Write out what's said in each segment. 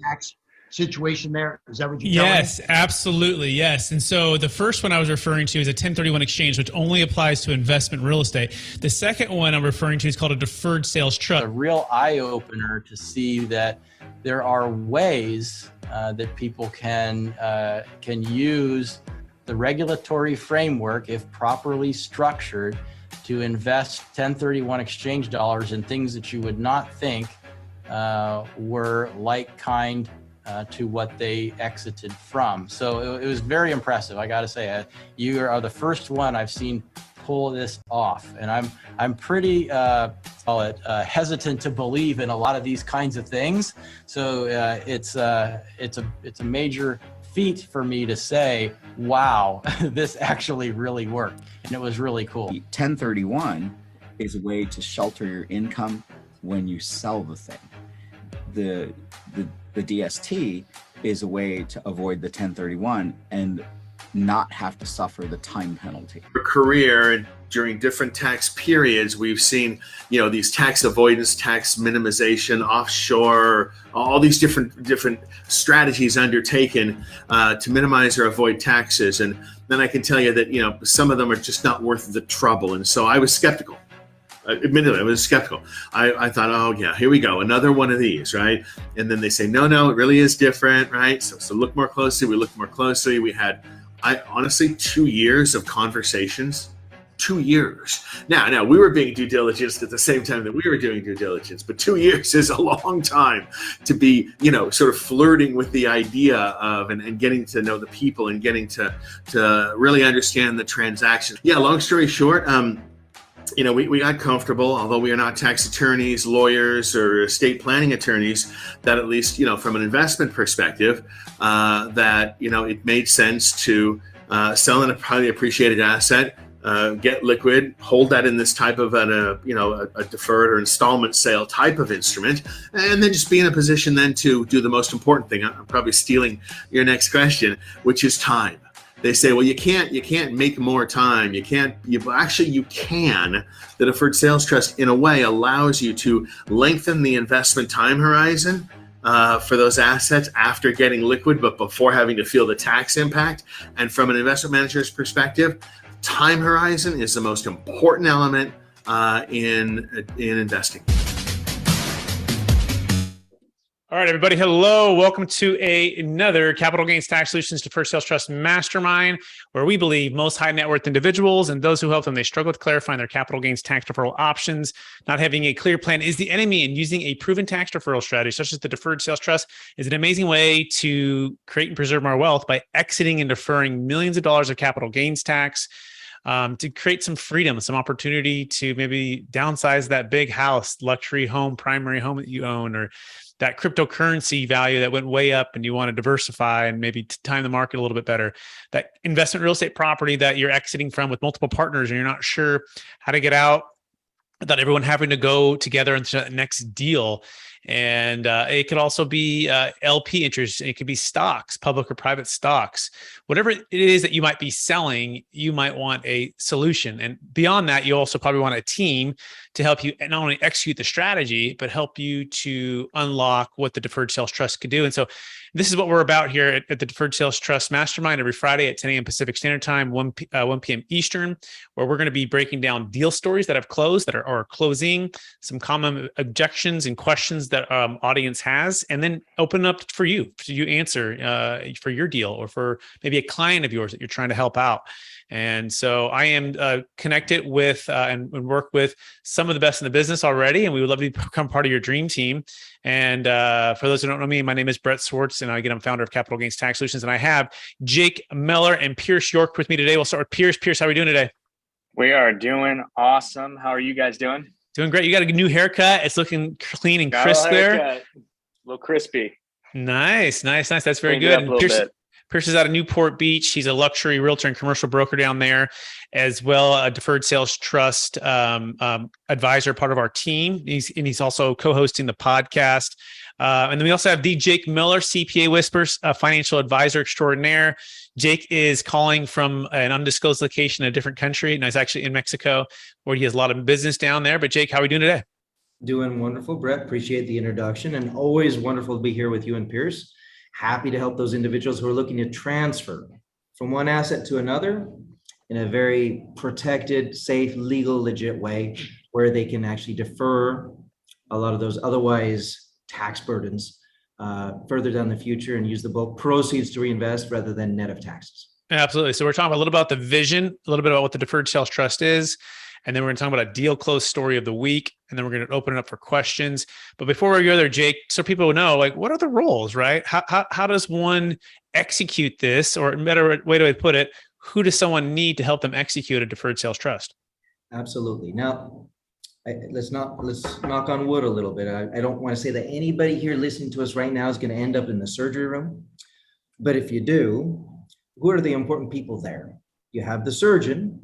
tax situation there? Is that what you're telling me? Yes, absolutely. Yes. And so the first one I was referring to is a 1031 exchange, which only applies to investment real estate. The second one I'm referring to is called a deferred sales trust. A real eye-opener to see that there are ways that people can use the regulatory framework, if properly structured, to invest 1031 exchange dollars in things that you would not think were like kind to what they exited from. So it was very impressive. I got to say, you are the first one I've seen pull this off, and I'm pretty hesitant to believe in a lot of these kinds of things. So it's a major feat for me to say, wow, this actually really worked, and it was really cool. 1031 is a way to shelter your income when you sell the thing. The DST is a way to avoid the 1031 and not have to suffer the time penalty. For career and during different tax periods, we've seen, these tax avoidance, tax minimization, offshore, all these different strategies undertaken to minimize or avoid taxes. And then I can tell you that, some of them are just not worth the trouble. And so I was skeptical. Admittedly, I was skeptical. I thought, oh yeah, here we go, another one of these, right? And then they say, no, it really is different, right? So look more closely. We looked more closely. We had, honestly, 2 years of conversations. 2 years. Now we were being due diligence at the same time that we were doing due diligence, but 2 years is a long time to be, sort of flirting with the idea of and getting to know the people and getting to really understand the transaction. Yeah, long story short, we got comfortable, although we are not tax attorneys, lawyers, or estate planning attorneys, that at least, from an investment perspective, that, it made sense to sell a highly appreciated asset, get liquid, hold that in this type of a deferred or installment sale type of instrument, and then just be in a position then to do the most important thing. I'm probably stealing your next question, which is time. They say, well, you can't make more time. You can. The Deferred Sales Trust, in a way, allows you to lengthen the investment time horizon for those assets after getting liquid, but before having to feel the tax impact. And from an investment manager's perspective, time horizon is the most important element in investing. All right, everybody. Hello. Welcome to another Capital Gains Tax Solutions Deferred Sales Trust Mastermind, where we believe most high net worth individuals and those who help them, they struggle with clarifying their capital gains tax deferral options. Not having a clear plan is the enemy, and using a proven tax deferral strategy, such as the Deferred Sales Trust, is an amazing way to create and preserve our wealth by exiting and deferring millions of dollars of capital gains tax. To create some freedom, some opportunity to maybe downsize that big house, luxury home, primary home that you own, or that cryptocurrency value that went way up and you want to diversify and maybe time the market a little bit better, that investment real estate property that you're exiting from with multiple partners and you're not sure how to get out without everyone having to go together into the next deal. And it could also be LP interest. It could be stocks, public or private stocks. Whatever it is that you might be selling, you might want a solution. And beyond that, you also probably want a team to help you not only execute the strategy, but help you to unlock what the Deferred Sales Trust could do. And so this is what we're about here at the Deferred Sales Trust Mastermind every Friday at 10 a.m. Pacific Standard Time, 1 p.m. Eastern, where we're going to be breaking down deal stories that have closed, that are closing, some common objections and questions that audience has, and then open up for you answer for your deal or for maybe a client of yours that you're trying to help out. And so I am connected with and work with some of the best in the business already, and we would love to become part of your dream team. And for those who don't know me, my name is Brett Swartz, and I'm founder of Capital Gains Tax Solutions. And I have Jake Miller and Pierce York with me today. We'll start with Pierce. Pierce, how are we doing today? We are doing awesome. How are you guys doing? Doing great. You got a new haircut. It's looking clean and crisp there. A little crispy. Nice. That's very good. And Pierce is out of Newport Beach. He's a luxury realtor and commercial broker down there, as well a Deferred Sales Trust advisor, part of our team. He's also co-hosting the podcast. And then we also have Jake Miller, CPA Whispers, a financial advisor extraordinaire. Jake is calling from an undisclosed location in a different country, and he's actually in Mexico, where he has a lot of business down there. But Jake, how are we doing today? Doing wonderful, Brett. Appreciate the introduction, and always wonderful to be here with you and Pierce. Happy to help those individuals who are looking to transfer from one asset to another in a very protected, safe, legal, legit way where they can actually defer a lot of those otherwise tax burdens further down the future and use the bulk proceeds to reinvest rather than net of taxes. Absolutely. So we're talking a little about the vision, a little bit about what the Deferred Sales Trust is, and then we're going to talk about a deal close story of the week, and then we're going to open it up for questions. But before we go there, Jake, so people know, like, what are the roles, right? How does one execute this, or a better way to put it, who does someone need to help them execute a Deferred Sales Trust? Absolutely. Now, let's knock on wood a little bit. I don't want to say that anybody here listening to us right now is going to end up in the surgery room, but if you do, who are the important people there? You have the surgeon,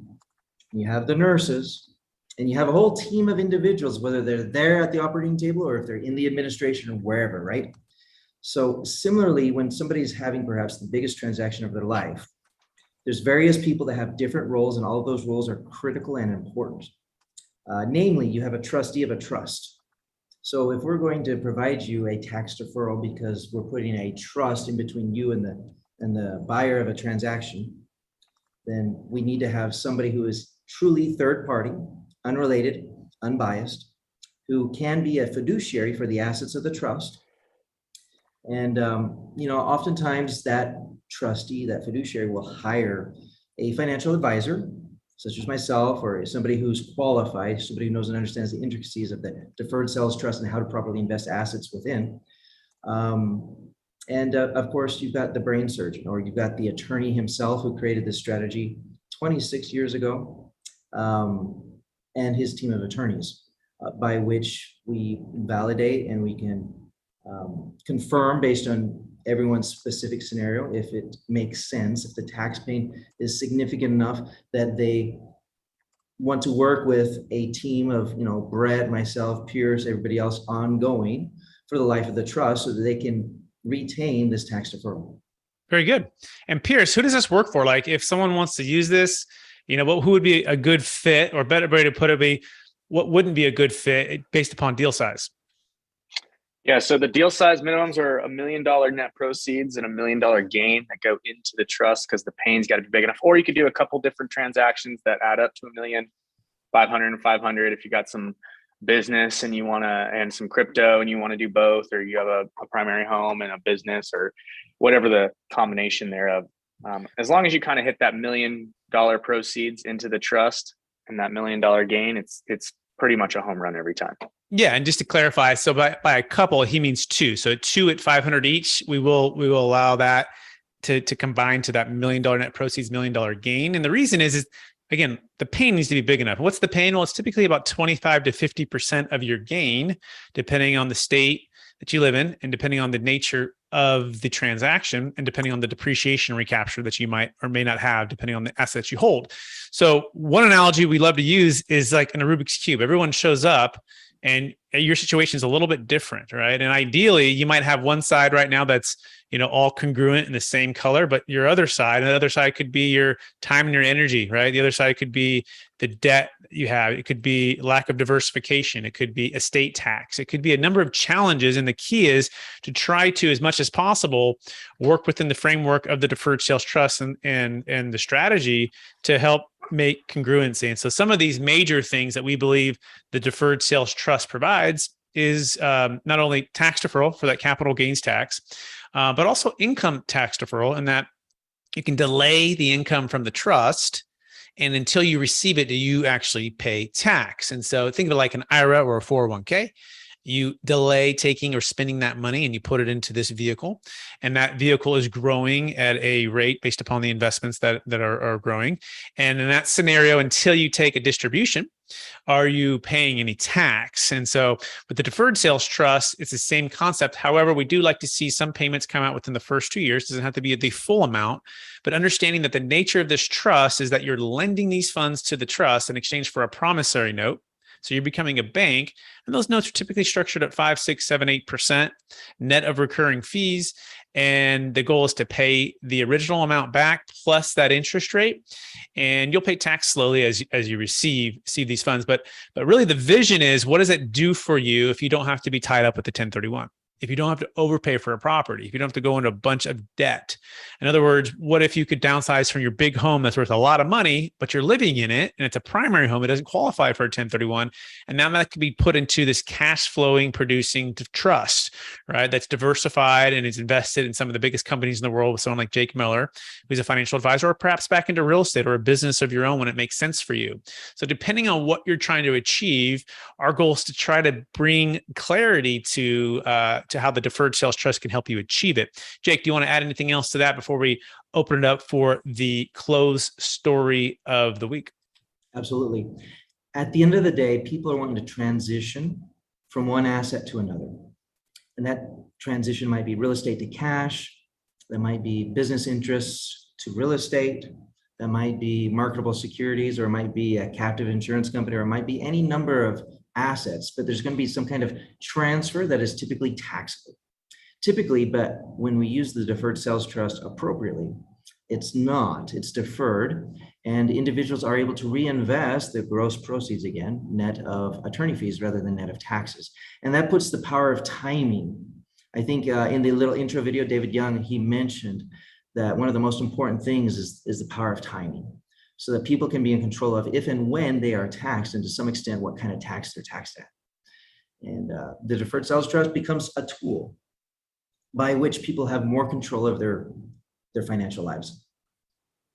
you have the nurses, and you have a whole team of individuals, whether they're there at the operating table or if they're in the administration or wherever, right? So similarly, when somebody's having perhaps the biggest transaction of their life, there's various people that have different roles, and all of those roles are critical and important. Namely, you have a trustee of a trust. So if we're going to provide you a tax deferral because we're putting a trust in between you and the buyer of a transaction, then we need to have somebody who is truly third party, unrelated, unbiased, who can be a fiduciary for the assets of the trust. And oftentimes that trustee, that fiduciary, will hire a financial advisor, such as myself, or somebody who's qualified, somebody who knows and understands the intricacies of the Deferred Sales Trust and how to properly invest assets within. Of course, you've got the brain surgeon, or you've got the attorney himself who created this strategy 26 years ago, and his team of attorneys, by which we validate and we can confirm based on everyone's specific scenario if it makes sense, if the tax pain is significant enough that they want to work with a team of, Brett, myself, Pierce, everybody else ongoing for the life of the trust so that they can retain this tax deferral. Very good. And Pierce, who does this work for? Like, if someone wants to use this, who would be a good fit, or better way to put it, what wouldn't be a good fit based upon deal size? Yeah, so the deal size minimums are $1 million net proceeds and $1 million gain that go into the trust, because the pain's got to be big enough. Or you could do a couple different transactions that add up to $1 million, 500 and 500 if you got some business and you want to, and some crypto and you want to do both, or you have a primary home and a business, or whatever the combination thereof. As long as you kind of hit that $1 million proceeds into the trust and that $1 million gain, it's pretty much a home run every time. Yeah, and just to clarify, so by a couple, he means two. So two at 500 each, we will allow that to combine to that $1 million net proceeds, $1 million gain. And the reason is again, the pain needs to be big enough. What's the pain? Well, it's typically about 25 to 50% of your gain, depending on the state that you live in, and depending on the nature of the transaction, and depending on the depreciation recapture that you might or may not have, depending on the assets you hold. So one analogy we love to use is like in a Rubik's Cube. Everyone shows up, and your situation is a little bit different, right? And ideally, you might have one side right now that's all congruent in the same color, but your other side, and the other side could be your time and your energy, right? The other side could be the debt you have. It could be lack of diversification. It could be estate tax. It could be a number of challenges. And the key is to try to, as much as possible, work within the framework of the Deferred Sales Trust and the strategy to help make congruency. And so some of these major things that we believe the Deferred Sales Trust provides is not only tax deferral for that capital gains tax, but also income tax deferral, in that you can delay the income from the trust, and until you receive it, do you actually pay tax? And so think of it like an IRA or a 401k. You delay taking or spending that money and you put it into this vehicle, and that vehicle is growing at a rate based upon the investments that are growing. And in that scenario, until you take a distribution, are you paying any tax? And so with the Deferred Sales Trust, it's the same concept. However, we do like to see some payments come out within the first 2 years. It doesn't have to be the full amount, but understanding that the nature of this trust is that you're lending these funds to the trust in exchange for a promissory note So you're becoming a bank, and those notes are typically structured at 5, 6, 7, 8% net of recurring fees. And the goal is to pay the original amount back plus that interest rate. And you'll pay tax slowly as you receive these funds. But really the vision is, what does it do for you if you don't have to be tied up with the 1031? If you don't have to overpay for a property, if you don't have to go into a bunch of debt. In other words, what if you could downsize from your big home that's worth a lot of money, but you're living in it and it's a primary home, it doesn't qualify for a 1031. And now that could be put into this cash flowing producing trust, right? That's diversified and is invested in some of the biggest companies in the world with someone like Jake Miller, who's a financial advisor, or perhaps back into real estate or a business of your own when it makes sense for you. So depending on what you're trying to achieve, our goal is to try to bring clarity to how the Deferred Sales Trust can help you achieve it. Jake, do you want to add anything else to that before we open it up for the close story of the week? Absolutely. At the end of the day, people are wanting to transition from one asset to another. And that transition might be real estate to cash. That might be business interests to real estate. That might be marketable securities, or it might be a captive insurance company, or it might be any number of assets, but there's going to be some kind of transfer that is typically taxable. But when we use the Deferred Sales Trust appropriately, it's not, it's deferred, and individuals are able to reinvest the gross proceeds again, net of attorney fees rather than net of taxes. And that puts the power of timing. I think in the little intro video, David Young, he mentioned that one of the most important things is the power of timing, so that people can be in control of if and when they are taxed, and to some extent, what kind of tax they're taxed at. And the Deferred Sales Trust becomes a tool by which people have more control of their financial lives.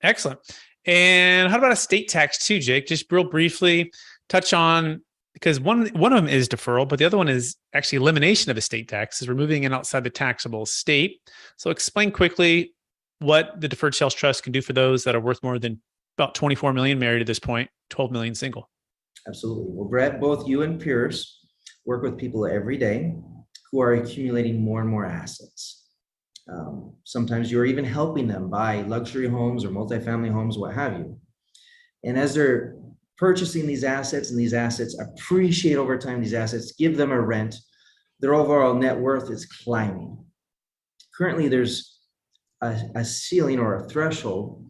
Excellent. And how about estate tax too, Jake? Just real briefly touch on, because one of them is deferral, but the other one is actually elimination of estate tax, is removing it outside the taxable estate. So explain quickly what the Deferred Sales Trust can do for those that are worth more than about 24 million married at this point, 12 million single. Absolutely. Well, Brett, both you and Pierce work with people every day who are accumulating more and more assets. Sometimes you're even helping them buy luxury homes or multifamily homes, what have you. And as they're purchasing these assets, and these assets appreciate over time, these assets give them a rent, their overall net worth is climbing. Currently, there's a ceiling or a threshold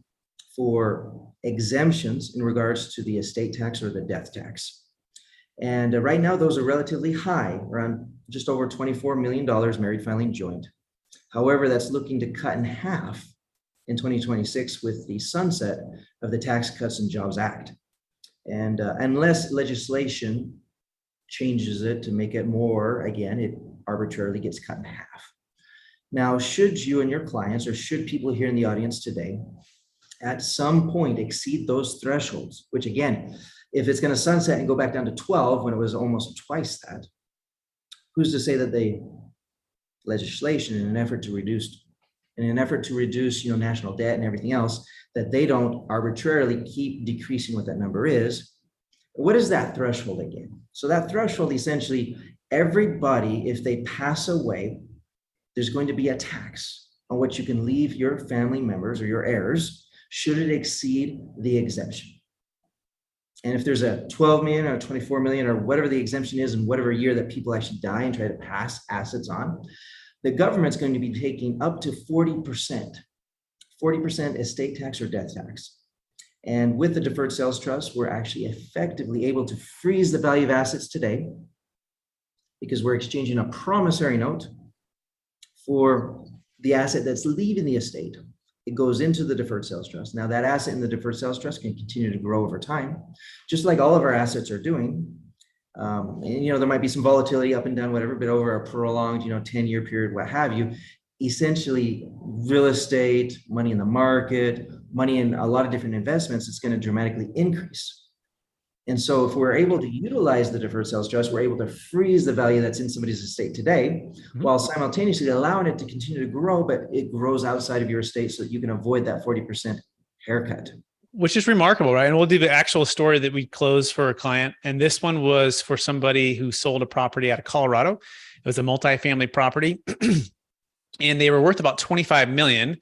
for exemptions in regards to the estate tax or the death tax. And right now, those are relatively high, around just over $24 million married filing joint. However, that's looking to cut in half in 2026 with the sunset of the Tax Cuts and Jobs Act. And unless legislation changes it to make it more, again, it arbitrarily gets cut in half. Now, should you and your clients, or should people here in the audience today, at some point exceed those thresholds, which again, if it's going to sunset and go back down to 12 when it was almost twice that, who's to say that the legislation in an effort to reduce national debt and everything else, that they don't arbitrarily keep decreasing what that number is? What is that threshold again? So that threshold, essentially, everybody, if they pass away, there's going to be a tax on what you can leave your family members or your heirs should it exceed the exemption. And if there's a 12 million or 24 million or whatever the exemption is in whatever year that people actually die and try to pass assets on, the government's going to be taking up to 40% estate tax or death tax. And with the Deferred Sales Trust, we're actually effectively able to freeze the value of assets today, because we're exchanging a promissory note for the asset that's leaving the estate. It goes into the Deferred Sales Trust. Now, that asset in the Deferred Sales Trust can continue to grow over time, just like all of our assets are doing. And, there might be some volatility up and down, whatever, but over a prolonged, 10-year period, what have you, essentially real estate, money in the market, money in a lot of different investments, it's going to dramatically increase. And so if we're able to utilize the Deferred Sales Trust, we're able to freeze the value that's in somebody's estate today, while simultaneously allowing it to continue to grow, but it grows outside of your estate so that you can avoid that 40% haircut. Which is remarkable, right? And we'll do the actual story that we closed for a client. And this one was for somebody who sold a property out of Colorado. It was a multifamily property and they were worth about 25 million.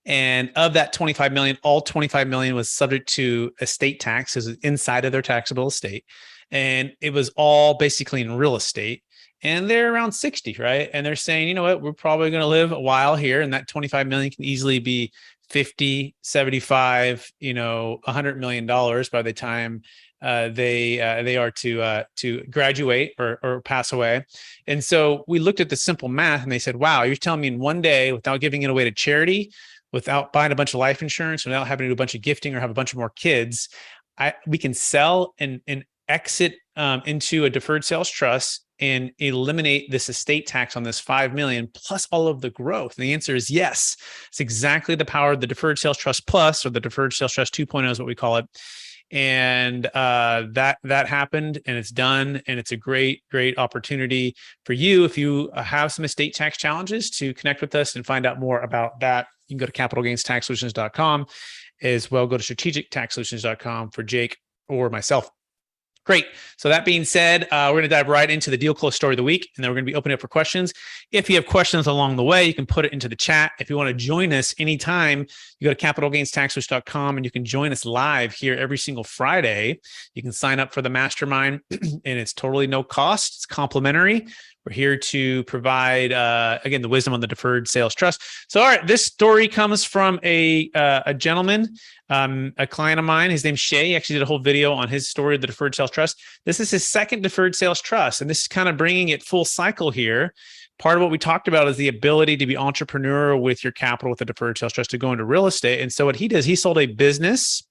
And of that 25 million, all 25 million was subject to estate tax, is inside of their taxable estate. and it was all basically in real estate. And they're around 60, right? And they're saying, you know what, we're probably going to live a while here, and that 25 million can easily be 50, 75, $100 million by the time they are to graduate or pass away. And so we looked at the simple math, and they said, wow, you're telling me in one day, without giving it away to charity, without buying a bunch of life insurance, without having to do a bunch of gifting or have a bunch of more kids, we can sell and exit into a deferred sales trust and eliminate this estate tax on this 5 million plus all of the growth? And the answer is yes. It's exactly the power of the Deferred Sales Trust Plus, or the Deferred Sales Trust 2.0 is what we call it. And that happened, and it's done, and it's a great opportunity for you if you have some estate tax challenges to connect with us and find out more about that. You can go to capitalgainstaxsolutions.com, as well go to strategictaxsolutions.com for Jake or myself. Great. So that being said, we're going to dive right into the deal close story of the week, and then we're going to be opening up for questions. If you have questions along the way, you can put it into the chat. If you want to join us anytime, you go to capitalgainstaxsolutions.com, and you can join us live here every single Friday. You can sign up for the Mastermind, and it's totally no cost. It's complimentary. We're here to provide, again, the wisdom on the Deferred Sales Trust. So, all right, this story comes from a gentleman, a client of mine. His name's Shay. He actually did a whole video on his story of the Deferred Sales Trust. This is his second Deferred Sales Trust, and this is kind of bringing it full cycle here. Part of what we talked about is the ability to be entrepreneurial with your capital with a Deferred Sales Trust to go into real estate. And so what he does, he sold a business,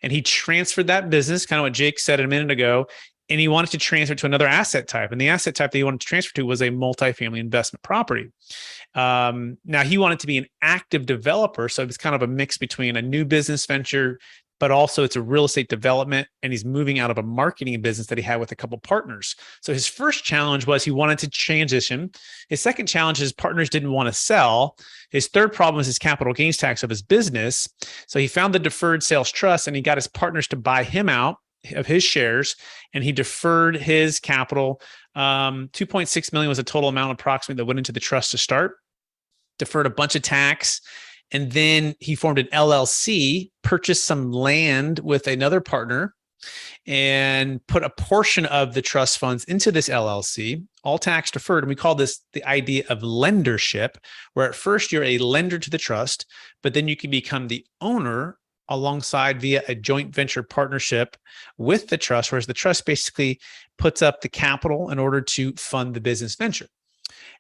and he transferred that business, kind of what Jake said a minute ago, and he wanted to transfer to another asset type. And the asset type that he wanted to transfer to was a multifamily investment property. Now, he wanted to be an active developer. So it's kind of a mix between a new business venture, but also it's a real estate development. And he's moving out of a marketing business that he had with a couple partners. So his first challenge was he wanted to transition. His second challenge, his partners didn't want to sell. His third problem was his capital gains tax of his business. So he found the Deferred Sales Trust, and he got his partners to buy him out of his shares, and he deferred his capital. 2.6 million was the total amount approximately that went into the trust to start, deferred a bunch of tax. And then he formed an LLC, purchased some land with another partner, and put a portion of the trust funds into this LLC, all tax deferred. And we call this the idea of lendership, where at first you're a lender to the trust, but then you can become the owner alongside via a joint venture partnership with the trust, whereas the trust basically puts up the capital in order to fund the business venture.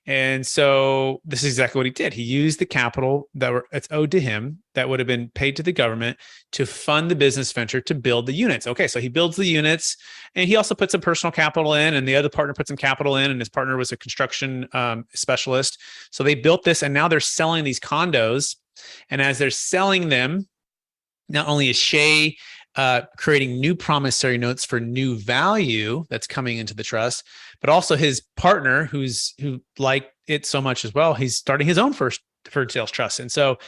And so this is exactly what he did. He used the capital that's owed to him that would have been paid to the government to fund the business venture to build the units. Okay, so he builds the units, and he also put some personal capital in, and the other partner put some capital in, and his partner was a construction specialist. So they built this, and now they're selling these condos. And as they're selling them, not only is Shay creating new promissory notes for new value that's coming into the trust, but also his partner, who liked it so much as well, he's starting his own first Deferred Sales Trust. And so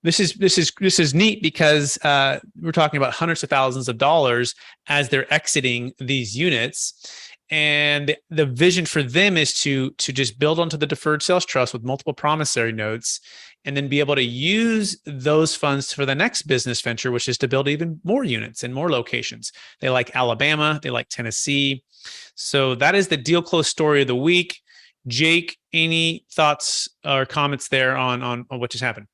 this is neat because we're talking about hundreds of thousands of dollars as they're exiting these units. And the vision for them is to just build onto the Deferred Sales Trust with multiple promissory notes, and then be able to use those funds for the next business venture, which is to build even more units and more locations. They like Alabama, they like Tennessee. So that is the deal close story of the week. Jake, any thoughts or comments there on what just happened?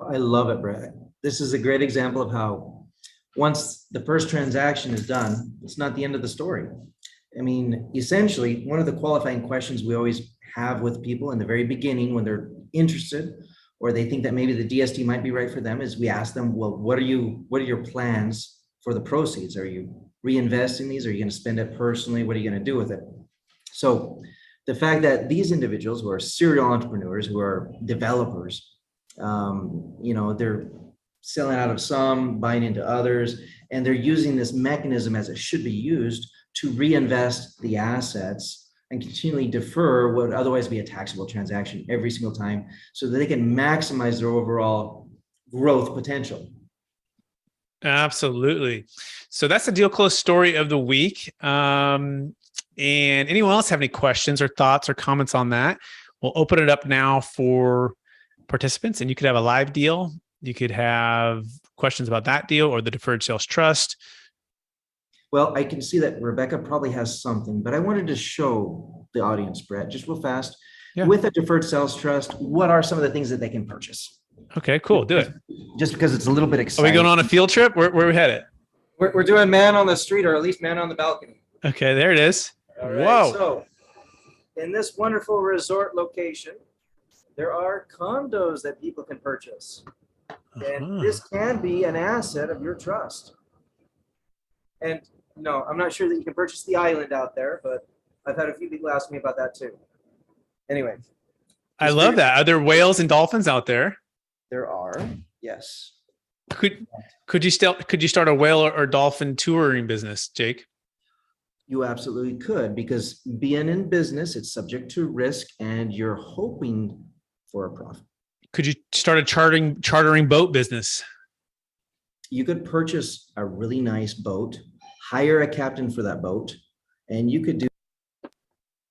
I love it, Brett. This is a great example of how once the first transaction is done, it's not the end of the story. I mean, essentially, one of the qualifying questions we always have with people in the very beginning when they're interested or they think that maybe the DST might be right for them is we ask them, well, what are your plans for the proceeds? Are you reinvesting these? Are you going to spend it personally? What are you going to do with it? So the fact that these individuals who are serial entrepreneurs, who are developers, they're selling out of some, buying into others, and they're using this mechanism as it should be used to reinvest the assets and continually defer what would otherwise be a taxable transaction every single time so that they can maximize their overall growth potential. Absolutely. So that's the deal close story of the week. And anyone else have any questions or thoughts or comments on that? We'll open it up now for participants, and you could have a live deal. You could have questions about that deal or the Deferred Sales Trust. Well, I can see that Rebecca probably has something, but I wanted to show the audience, Brett, just real fast. Yeah. With a deferred sales trust, what are some of the things that they can purchase? Okay, cool. Do it. Just because it's a little bit Are exciting. we going on a field trip? Where we headed? We're doing man on the street, or at least man on the balcony. Okay, there it is. All right, Whoa. so in this wonderful resort location, there are condos that people can purchase. And this can be an asset of your trust. And no, I'm not sure that you can purchase the island out there, but I've had a few people ask me about that too. Anyway. I love that. Are there whales and dolphins out there? There are, yes. Could you start a whale or dolphin touring business, Jake? You absolutely could, because being in business, it's subject to risk and you're hoping for a profit. Could you start a chartering boat business? You could purchase a really nice boat, hire a captain for that boat, and you could do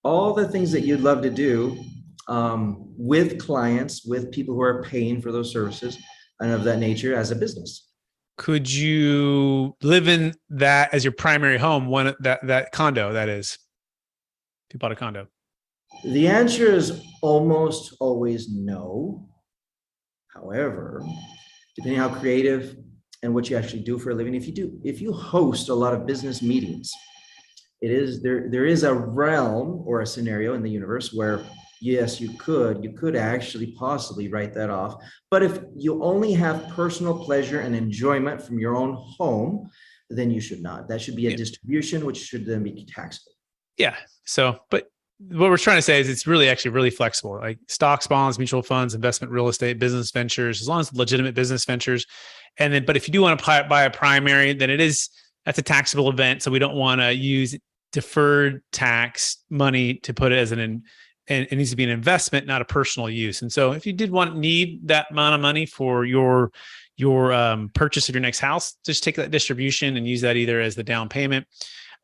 all the things that you'd love to do with clients, with people who are paying for those services and of that nature as a business. Could you live in that as your primary home, that condo, that is, if you bought a condo? The answer is almost always no. However, depending on how creative and what you actually do for a living, if you host a lot of business meetings, there is a realm or a scenario in the universe where yes, you could actually possibly write that off. But if you only have personal pleasure and enjoyment from your own home, then you should not. That should be a distribution, which should then be taxable. Yeah. So, but what we're trying to say is it's actually really flexible, like stocks, bonds, mutual funds, investment, real estate, business ventures, as long as legitimate business ventures. And then, but if you do want to buy a primary, then that's a taxable event. So we don't want to use deferred tax money to put it as and it needs to be an investment, not a personal use. And so if you did need that amount of money for your purchase of your next house, just take that distribution and use that either as the down payment,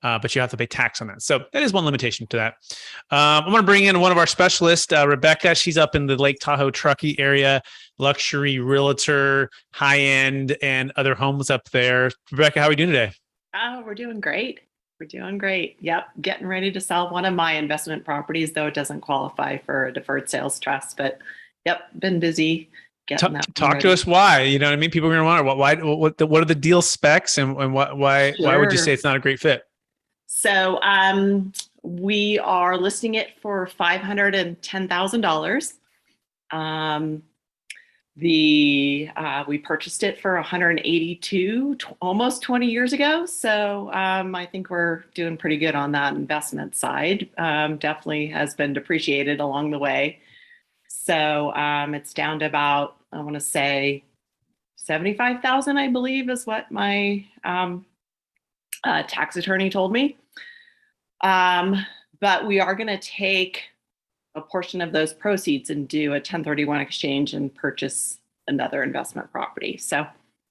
but you have to pay tax on that. So that is one limitation to that. I'm going to bring in one of our specialists, Rebecca. She's up in the Lake Tahoe, Truckee area, luxury realtor, high end, and other homes up there. Rebecca, how are we doing today? Oh, we're doing great. We're doing great. Yep. Getting ready to sell one of my investment properties, though it doesn't qualify for a deferred sales trust, but yep, been busy getting that. Talk to us why, you know what I mean? People are going to wonder what are the deal specs and why would you say it's not a great fit? So we are listing it for $510,000. We purchased it for 182 almost 20 years ago. So I think we're doing pretty good on that investment side. Definitely has been depreciated along the way. So it's down to about, I want to say 75,000, I believe is what my tax attorney told me. But we are going to take a portion of those proceeds and do a 1031 exchange and purchase another investment property. So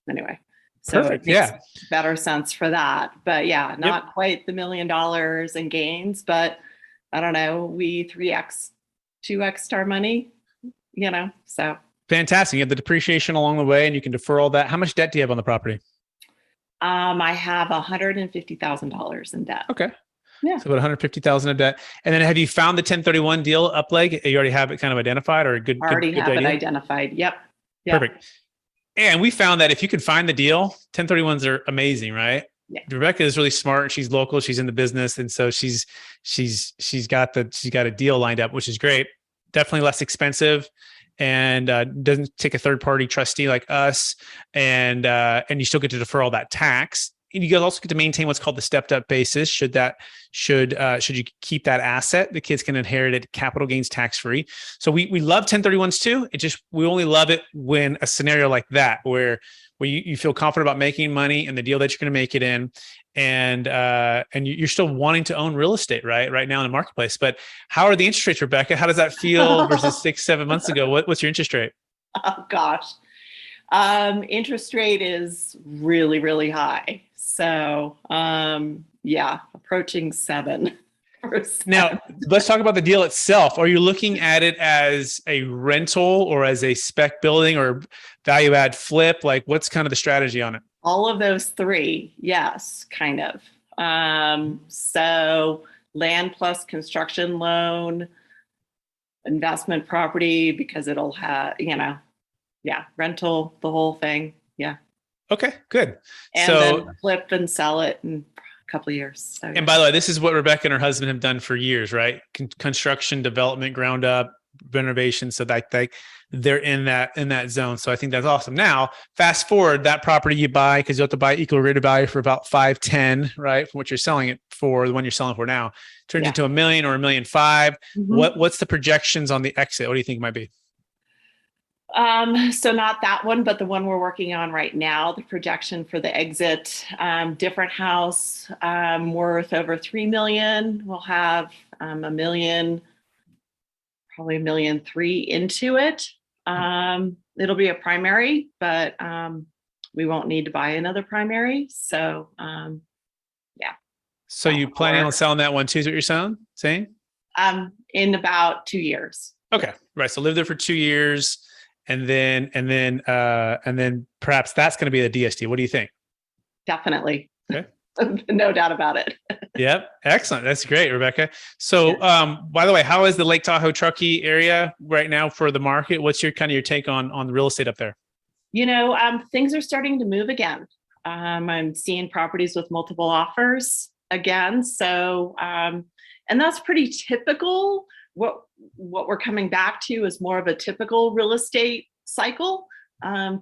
anyway, so perfect. It makes better sense for that. But yeah, not quite the $1 million in gains, but I don't know, we 3x, 2x our money, so. Fantastic. You have the depreciation along the way and you can defer all that. How much debt do you have on the property? I have $150,000 in debt. Okay. Yeah. So about $150,000 of debt. And then have you found the 1031 deal up leg? You already have it kind of identified or a good Already good have idea? it identified. Yep. Perfect. And we found that if you could find the deal, 1031s are amazing, right? Yeah. Rebecca is really smart. She's local. She's in the business. And so she's got a deal lined up, which is great. Definitely less expensive and doesn't take a third party trustee like us. And you still get to defer all that tax. And you guys also get to maintain what's called the stepped up basis. Should you keep that asset, the kids can inherit it capital gains tax free. So we love 1031s too. We only love it when a scenario like that, where you feel confident about making money and the deal that you're going to make it in, and you're still wanting to own real estate right now in the marketplace. But how are the interest rates, Rebecca? How does that feel versus 6-7 months ago? What's your interest rate? Oh gosh. Interest rate is really, really high. So, approaching 7%. Now, let's talk about the deal itself. Are you looking at it as a rental or as a spec building or value add flip? Like, what's kind of the strategy on it? All of those three. Yes, kind of. So land plus construction loan, investment property, because it'll have, rental, the whole thing. Yeah. Okay, good. And So, then flip and sell it in a couple of years. So, and by the way, this is what Rebecca and her husband have done for years, right? Construction, development, ground up, renovation. So that they're in that zone. So I think that's awesome. Now, fast forward, that property you buy, because you have to buy equal rated value for about 510, right? From what you're selling it for, the one you're selling for now, turns into $1 million or $1.5 million. What's the projections on the exit? What do you think it might be? So not that one, but the one we're working on right now, the projection for the exit, different house, worth over 3 million. We'll have, $1 million, probably $1.3 million into it. It'll be a primary, but, we won't need to buy another primary. So, yeah. So you planning on selling that one too, is what you're saying? In about 2 years. Okay. Right. So live there for 2 years. And then perhaps that's going to be the DST. What do you think? Definitely. Okay. No doubt about it. Yep. Excellent. That's great, Rebecca. So, by the way, how is the Lake Tahoe, Truckee area right now for the market? What's your take on the real estate up there? Things are starting to move again. I'm seeing properties with multiple offers again. So, and that's pretty typical. What we're coming back to is more of a typical real estate cycle.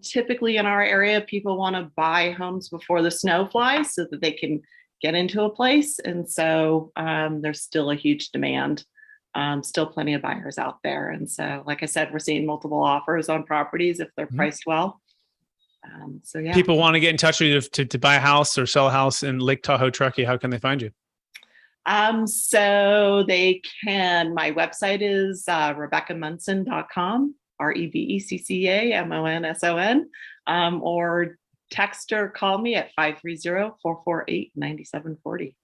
Typically in our area, people want to buy homes before the snow flies so that they can get into a place. And so there's still a huge demand, still plenty of buyers out there. And so, like I said, we're seeing multiple offers on properties if they're priced well. So yeah. People want to get in touch with you to buy a house or sell a house in Lake Tahoe, Truckee. How can they find you? So they can, my website is RebeccaMunson.com, RebeccaMonson, or text or call me at 530-448-9740.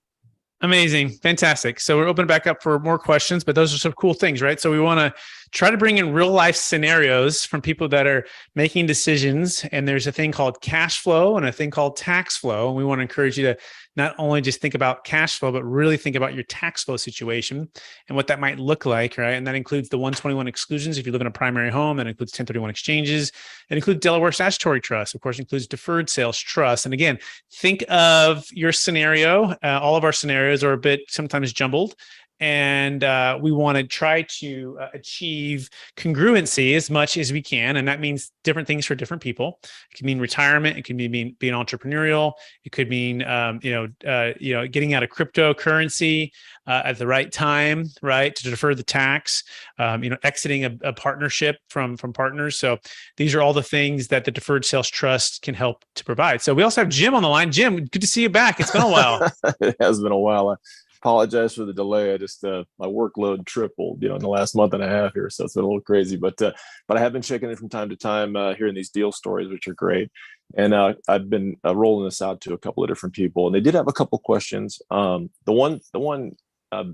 Amazing. Fantastic. So we're open back up for more questions, but those are some cool things, right? So we want to try to bring in real life scenarios from people that are making decisions. And there's a thing called cash flow and a thing called tax flow. And we want to encourage you to not only just think about cash flow, but really think about your tax flow situation and what that might look like, right? And that includes the 121 exclusions if you live in a primary home. That includes 1031 exchanges. It includes Delaware Statutory Trust. Of course, includes Deferred Sales Trust. And again, think of your scenario. All of our scenarios are a bit sometimes jumbled. And we want to try to achieve congruency as much as we can. And that means different things for different people. It can mean retirement. It can mean being entrepreneurial. It could mean, getting out of cryptocurrency at the right time, right? To defer the tax, exiting a partnership from partners. So these are all the things that the Deferred Sales Trust can help to provide. So we also have Jim on the line. Jim, good to see you back. It's been a while. It has been a while. Apologize for the delay. I just my workload tripled, in the last month and a half here, so it's been a little crazy. But I have been checking in from time to time, hearing these deal stories, which are great. And I've been rolling this out to a couple of different people, and they did have a couple questions. The one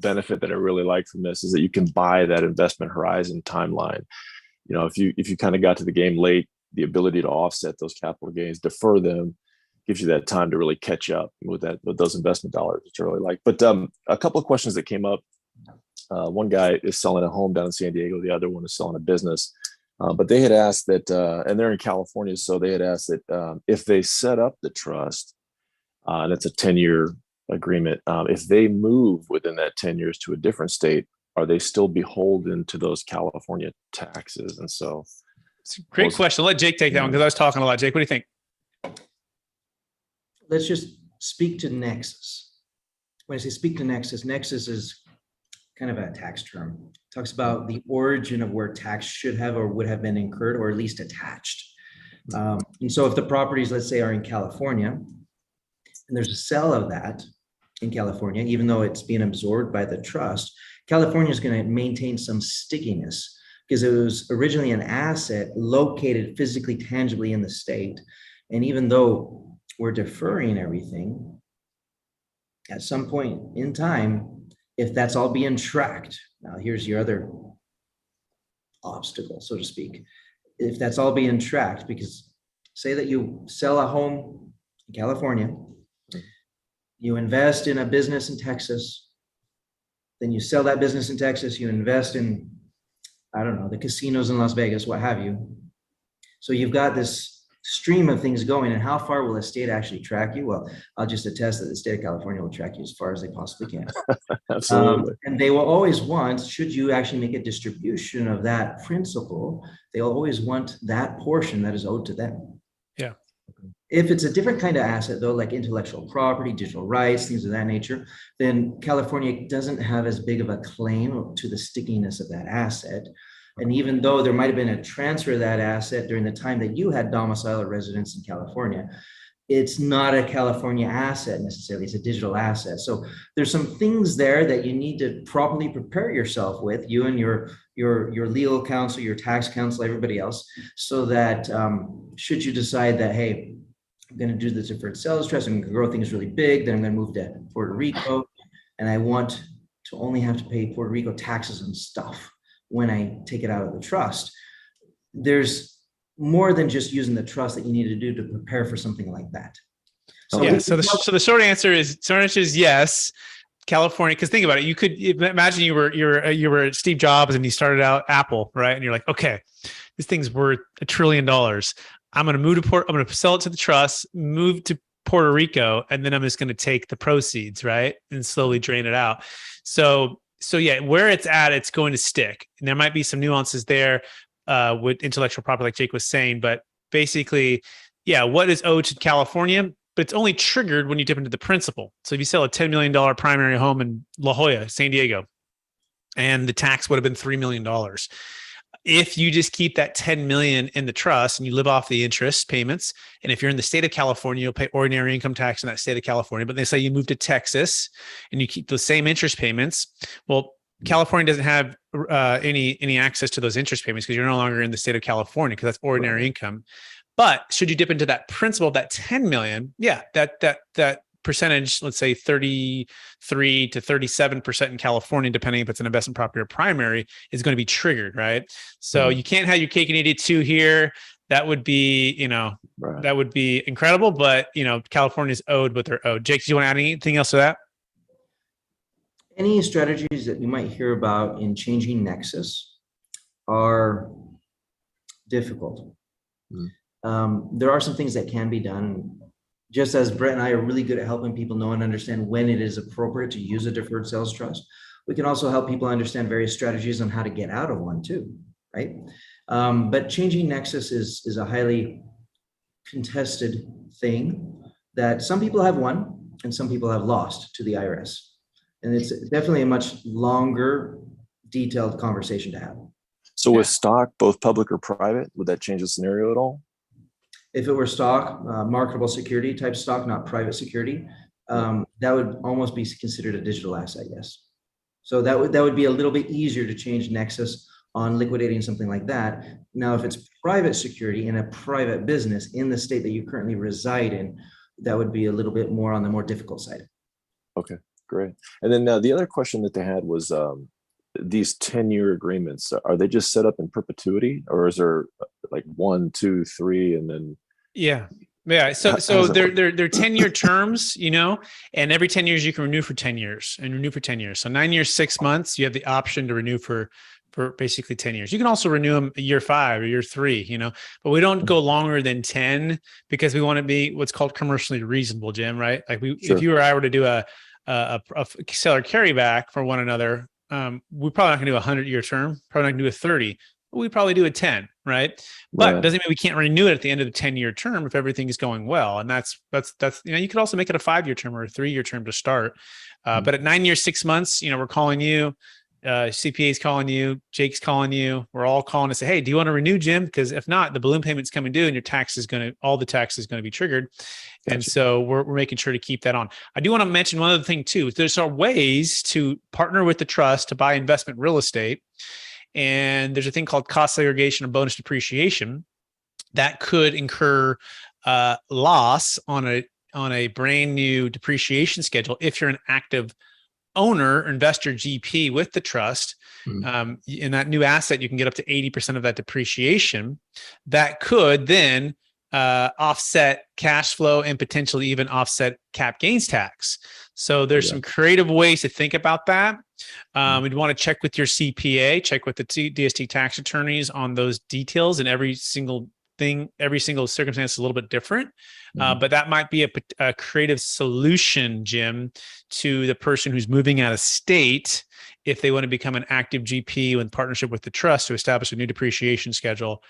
benefit that I really like from this is that you can buy that investment horizon timeline. If you kind of got to the game late, the ability to offset those capital gains, defer them, gives you that time to really catch up with those investment dollars, which I really like. But a couple of questions that came up. One guy is selling a home down in San Diego. The other one is selling a business. But they had asked that, and they're in California, so they had asked that if they set up the trust, and it's a 10-year agreement, if they move within that 10 years to a different state, are they still beholden to those California taxes? And so it's a great question. Let Jake take that one because I was talking a lot. Jake, what do you think? Let's just speak to nexus. When I say speak to nexus, nexus is kind of a tax term. It talks about the origin of where tax should have or would have been incurred or at least attached. And so if the properties, let's say, are in California, and there's a sale of that in California, even though it's being absorbed by the trust, California is going to maintain some stickiness because it was originally an asset located physically, tangibly in the state. And even though we're deferring everything, at some point in time, if that's all being tracked, now here's your other obstacle, so to speak. If that's all being tracked, because say that you sell a home in California, you invest in a business in Texas, then you sell that business in Texas, you invest in, I don't know, the casinos in Las Vegas, what have you. So you've got this stream of things going, and how far will the state actually track you? Well, I'll just attest that the state of California will track you as far as they possibly can. Absolutely. And they will always want, should you actually make a distribution of that principal, they'll always want that portion that is owed to them. Yeah. If it's a different kind of asset, though, like intellectual property, digital rights, things of that nature, then California doesn't have as big of a claim to the stickiness of that asset. And even though there might have been a transfer of that asset during the time that you had domicile or residence in California, it's not a California asset necessarily, it's a digital asset. So there's some things there that you need to properly prepare yourself with, you and your legal counsel, your tax counsel, everybody else, so that should you decide that, hey, I'm going to do the deferred sales trust, I'm going to grow things really big, then I'm going to move to Puerto Rico, and I want to only have to pay Puerto Rico taxes and stuff when I take it out of the trust. There's more than just using the trust that you need to do to prepare for something like that. So, yeah. So the short answer is yes, California. Because think about it, you could imagine you were Steve Jobs and you started out Apple, right? And you're like, okay, this thing's worth $1 trillion. I'm going to move to I'm going to sell it to the trust, move to Puerto Rico, and then I'm just going to take the proceeds, right, and slowly drain it out. So yeah, where it's at, it's going to stick. And there might be some nuances there with intellectual property, like Jake was saying, but basically, yeah, what is owed to California, but it's only triggered when you dip into the principal. So if you sell a $10 million primary home in La Jolla, San Diego, and the tax would have been $3 million. If you just keep that 10 million in the trust and you live off the interest payments, and if you're in the state of California, you'll pay ordinary income tax in that state of California, but they say you move to Texas and you keep those same interest payments. Well, California doesn't have any access to those interest payments because you're no longer in the state of California because that's ordinary income. But should you dip into that principal of that 10 million, yeah, that percentage, let's say 33 to 37% in California, depending if it's an investment property or primary, is going to be triggered, right? So you can't have your cake and eat it too here. That would be, that would be incredible, but California's owed what they're owed. Jake, do you want to add anything else to that? Any strategies that you might hear about in changing nexus are difficult. There are some things that can be done. Just as Brett and I are really good at helping people know and understand when it is appropriate to use a deferred sales trust, we can also help people understand various strategies on how to get out of one too, right? But changing nexus is a highly contested thing that some people have won and some people have lost to the IRS. And it's definitely a much longer, detailed conversation to have. So with stock, both public or private, would that change the scenario at all? If it were stock, marketable security type stock, not private security, that would almost be considered a digital asset, yes. So that would be a little bit easier to change nexus on liquidating something like that. Now, if it's private security in a private business in the state that you currently reside in, that would be a little bit more on the more difficult side. Okay, great. And then the other question that they had was these 10-year agreements, are they just set up in perpetuity, or is there like 1, 2, 3, and then? Yeah. So they're 10-year terms, and every 10 years you can renew for 10 years and renew for 10 years. So 9 years, 6 months, you have the option to renew for basically 10 years. You can also renew them year 5 or year 3, but we don't go longer than 10 because we want to be what's called commercially reasonable, Jim, right? Like if you or I were to do a seller carryback for one another, we're probably not going to do a 100-year term, probably not going to do a 30, but we probably do a 10, right? But it doesn't mean we can't renew it at the end of the 10-year term if everything is going well. And that's you could also make it a 5-year term or a 3-year term to start. But at 9 years, 6 months, we're calling you, CPA's calling you, Jake's calling you, we're all calling to say, hey, do you want to renew, Jim? Because if not, the balloon payment's coming due and all the tax is going to be triggered. Gotcha. And so we're making sure to keep that on. I do want to mention one other thing too. There's ways to partner with the trust to buy investment real estate. And there's a thing called cost segregation or bonus depreciation that could incur loss on a brand new depreciation schedule if you're an active owner, investor, GP with the trust. In that new asset, you can get up to 80% of that depreciation. That could then offset cash flow and potentially even offset cap gains tax. So there's some creative ways to think about that. We'd want to check with your CPA, check with the DST tax attorneys on those details, and every single circumstance is a little bit different. But that might be a creative solution, Jim, to the person who's moving out of state if they want to become an active GP in partnership with the trust to establish a new depreciation schedule,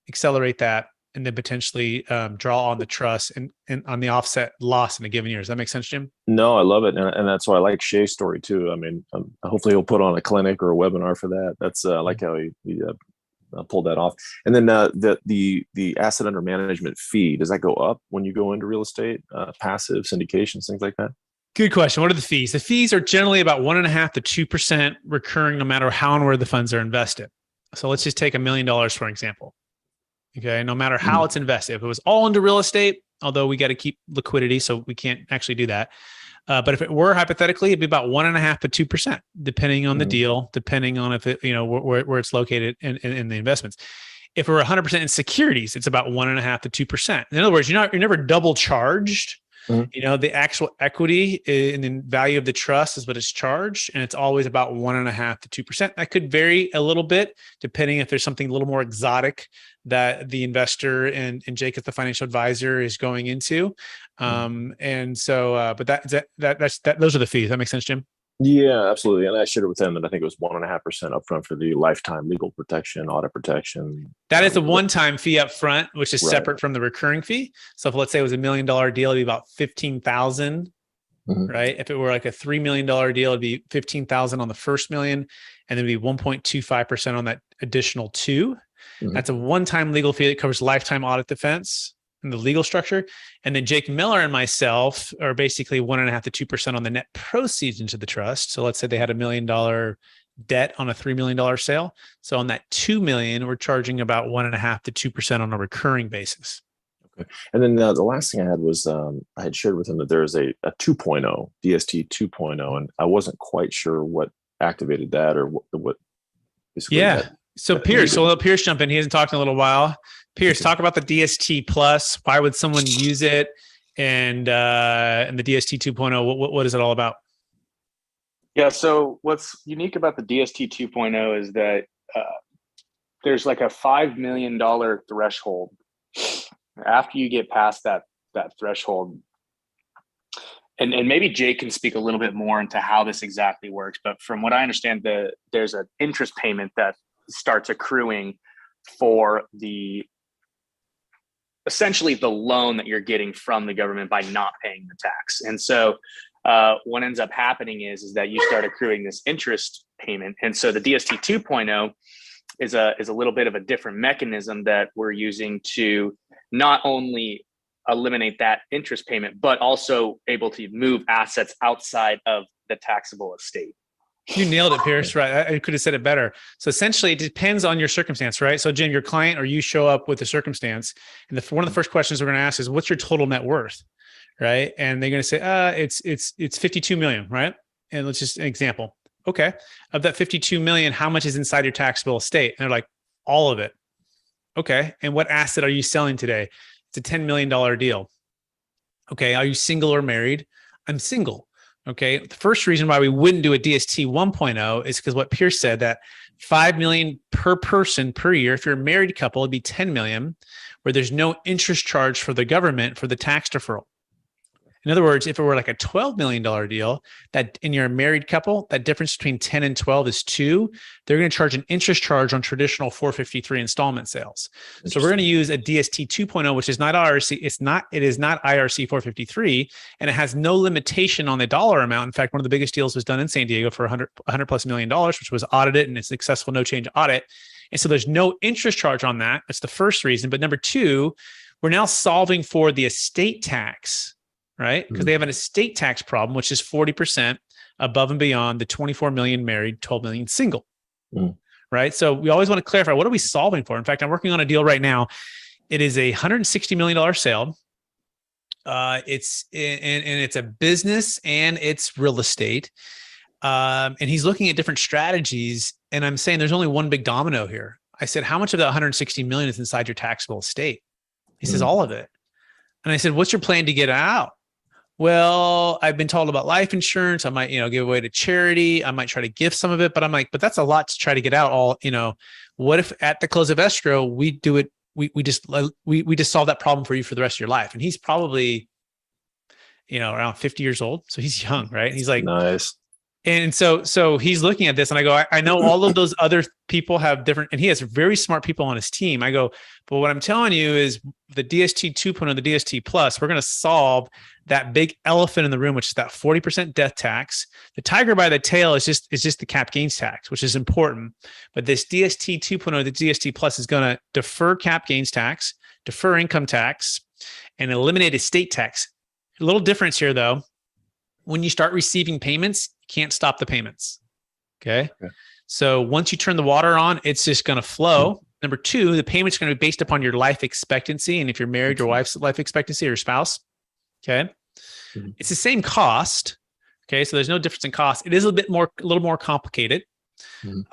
accelerate that, and then potentially draw on the trust and on the offset loss in a given year. Does that make sense, Jim? No, I love it. And that's why I like Shay's story too. I mean, hopefully he'll put on a clinic or a webinar for that. That's I like how he pulled that off. And then the asset under management fee, does that go up when you go into real estate, passive syndications, things like that? Good question. What are the fees? The fees are generally about 1.5% to 2% recurring, no matter how and where the funds are invested. So let's just take $1 million, for example. Okay. No matter how it's invested, if it was all into real estate, although we got to keep liquidity, so we can't actually do that. But if it were hypothetically, it'd be about 1.5% to 2%, depending on the deal, depending on if it, where it's located in the investments. If we're 100% in securities, it's about 1.5% to 2%. In other words, you're never double charged. The actual equity in the value of the trust is what is charged, and it's always about 1.5% to 2%. That could vary a little bit depending if there's something a little more exotic that the investor and Jake as the financial advisor is going into. And so, but those are the fees. That makes sense, Jim? Yeah, absolutely. And I shared it with them that I think it was 1.5% upfront for the lifetime legal protection, audit protection. That is a one-time fee up front, which is separate from the recurring fee. So if let's say it was $1 million deal, it'd be about $15,000, right? If it were like a $3 million deal, it'd be $15,000 on the first million, and then it'd be 1.25% on that additional two. That's a one-time legal fee that covers lifetime audit defense and the legal structure. And then Jake Miller and myself are basically 1.5% to 2% on the net proceeds into the trust. So let's say they had $1 million debt on a $3 million sale. So on that $2 million, we're charging about 1.5% to 2% on a recurring basis. Okay. And then the last thing I had was I had shared with him that there is a 2.0, DST 2.0, and I wasn't quite sure what activated that or what basically. Yeah. So Pierce, so let Pierce jump in. He hasn't talked in a little while. Pierce, talk about the DST Plus. Why would someone use it? And the DST 2.0, what is it all about? Yeah. So what's unique about the DST 2.0 is that there's like a $5 million threshold. After you get past that threshold, and maybe Jake can speak a little bit more into how this exactly works. But from what I understand, there's an interest payment that starts accruing for essentially the loan that you're getting from the government by not paying the tax. And so what ends up happening is that you start accruing this interest payment. And so the DST 2.0 is a little bit of a different mechanism that we're using to not only eliminate that interest payment, but also able to move assets outside of the taxable estate. You nailed it, Pierce. Right. I could have said it better. So essentially it depends on your circumstance, right? So Jim, your client or you show up with a circumstance, and one of the first questions we're going to ask is, what's your total net worth? Right. And they're going to say, it's 52 million, right? And let's just an example. Okay. Of that 52 million, how much is inside your taxable estate? And they're like, all of it. Okay. And what asset are you selling today? It's a $10 million deal. Okay. Are you single or married? I'm single. Okay. The first reason why we wouldn't do a DST 1.0 is because what Pierce said, that 5 million per person per year. If you're a married couple, it'd be 10 million, where there's no interest charge for the government for the tax deferral. In other words, if it were like a $12 million deal, that in your married couple, that difference between 10 and 12 is 2. They're going to charge an interest charge on traditional 453 installment sales. So we're going to use a DST 2.0, which is not IRC. It is not IRC 453, and it has no limitation on the dollar amount. In fact, one of the biggest deals was done in San Diego for $100 plus million, which was audited and a successful no change audit. And so there's no interest charge on that. That's the first reason. But number two, we're now solving for the estate tax, right? Because they have an estate tax problem, which is 40% above and beyond the 24 million married, 12 million single, right? So we always want to clarify, what are we solving for? In fact, I'm working on a deal right now. It is a $160 million sale. It's a business and it's real estate. And he's looking at different strategies. And I'm saying there's only one big domino here. I said, how much of that 160 million is inside your taxable estate? He says, all of it. And I said, what's your plan to get out? Well, I've been told about life insurance. I might, give away to charity. I might try to gift some of it, but I'm like, but that's a lot to try to get out all, what if at the close of escrow, we do it, we just solve that problem for you for the rest of your life. And he's probably, around 50 years old. So he's young, right? And he's like, Nice. And so he's looking at this and I go, I know all of those other people have different, and he has very smart people on his team. I go, but what I'm telling you is the DST 2.0, the DST plus, we're going to solve that big elephant in the room, which is that 40% death tax. The tiger by the tail is just the cap gains tax, which is important. But this DST 2.0, the DST plus is going to defer cap gains tax, defer income tax, and eliminate estate tax. A little difference here though. When you start receiving payments, you can't stop the payments. Okay. So once you turn the water on, it's just going to flow. Number two, the payment's going to be based upon your life expectancy. And if you're married, your wife's life expectancy or your spouse. Okay. It's the same cost. Okay. So there's no difference in cost. It is a little more complicated.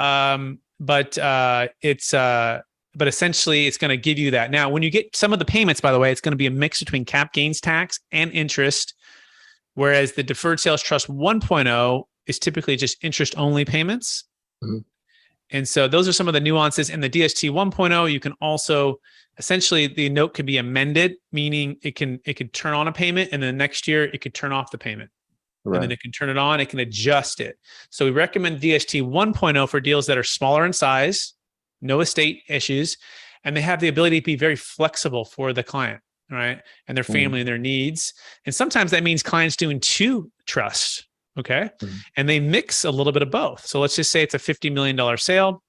But essentially it's going to give you that. Now, when you get some of the payments, by the way, it's going to be a mix between cap gains tax and interest. Whereas the Deferred Sales Trust 1.0 is typically just interest only payments. And so those are some of the nuances. In the DST 1.0, you can also essentially the note can be amended, meaning it could turn on a payment and then next year it could turn off the payment. Right. And then it can turn it on, it can adjust it. So we recommend DST 1.0 for deals that are smaller in size, no estate issues, and they have the ability to be very flexible for the client. Right. And their family and their needs. And sometimes that means clients doing 2 trusts. Okay. And they mix a little bit of both. So let's just say it's a $50 million sale.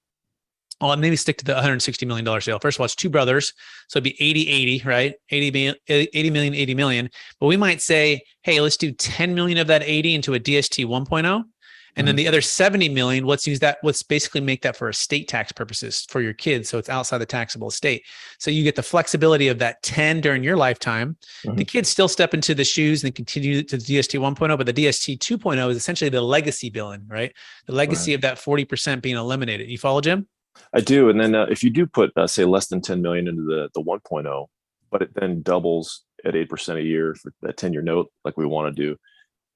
I'll maybe stick to the $160 million sale. First of all, it's 2 brothers. So it'd be 80, right? 80 million. But we might say, hey, let's do 10 million of that 80 into a DST 1.0. And then the other 70 million, let's use that. Let's basically make that for estate tax purposes for your kids. So it's outside the taxable estate. So you get the flexibility of that 10 during your lifetime. The kids still step into the shoes and continue to the DST 1.0, but the DST 2.0 is essentially the legacy billing, right? The legacy of that 40% being eliminated. You follow, Jim? I do. And then if you do put, say, less than 10 million into the 1.0, but it then doubles at 8% a year for that 10-year note, like we want to do,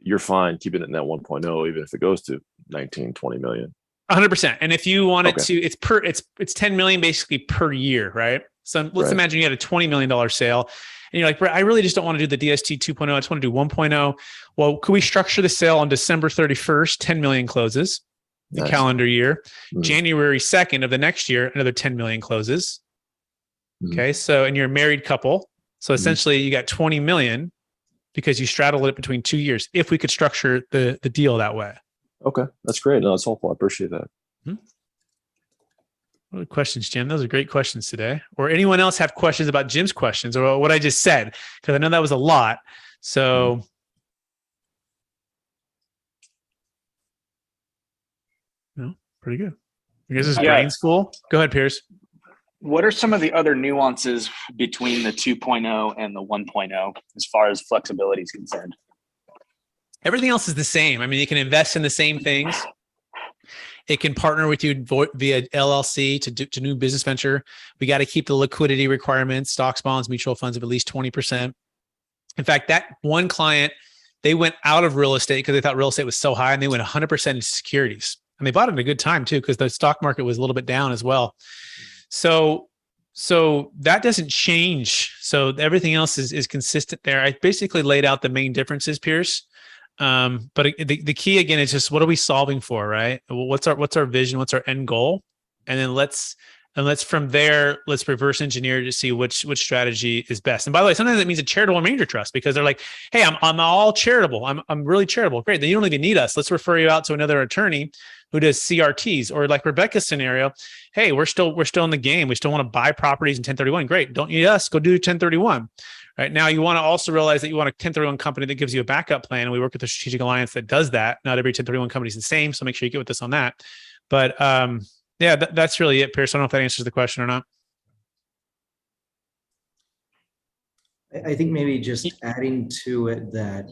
you're fine keeping it in that 1.0, even if it goes to 19, 20 million. 100%. And if you want it to, it's 10 million basically per year, right? So let's imagine you had a $20 million sale and you're like, Brett, I really just don't want to do the DST 2.0. I just want to do 1.0. Well, could we structure the sale on December 31st, 10 million closes the calendar year, January 2nd of the next year, another 10 million closes. Okay. So, and you're a married couple. So essentially you got 20 million because you straddled it between 2 years. If we could structure the deal that way. Okay. That's great. No, that's helpful. I appreciate that. What are questions, Jim? Those are great questions today. Or anyone else have questions about Jim's questions or what I just said? Because I know that was a lot. So no, pretty good. I guess this is brain school. Go ahead, Pierce. What are some of the other nuances between the 2.0 and the 1.0 as far as flexibility is concerned? Everything else is the same. I mean, you can invest in the same things. It can partner with you via LLC to do new business venture. We got to keep the liquidity requirements, stocks, bonds, mutual funds of at least 20%. In fact, that one client, they went out of real estate because they thought real estate was so high and they went 100% into securities. And they bought it at a good time too, because the stock market was a little bit down as well. So that doesn't change. So everything else is consistent there. I basically laid out the main differences, Pierce. But the key again is just what are we solving for, right? What's our vision? What's our end goal? And then let's from there, let's reverse engineer to see which strategy is best. And by the way, sometimes it means a charitable remainder trust because they're like, hey, I'm all charitable. I'm really charitable. Great. Then you don't even need us. Let's refer you out to another attorney who does CRTs, or like Rebecca's scenario. Hey, we're still in the game. We still want to buy properties in 1031. Great. Don't need us. Go do 1031. Right now, you want to also realize that you want a 1031 company that gives you a backup plan. And we work with a strategic alliance that does that. Not every 1031 company is the same. So make sure you get with us on that. But yeah, that's really it, Pierce. I don't know if that answers the question or not. I think maybe just adding to it that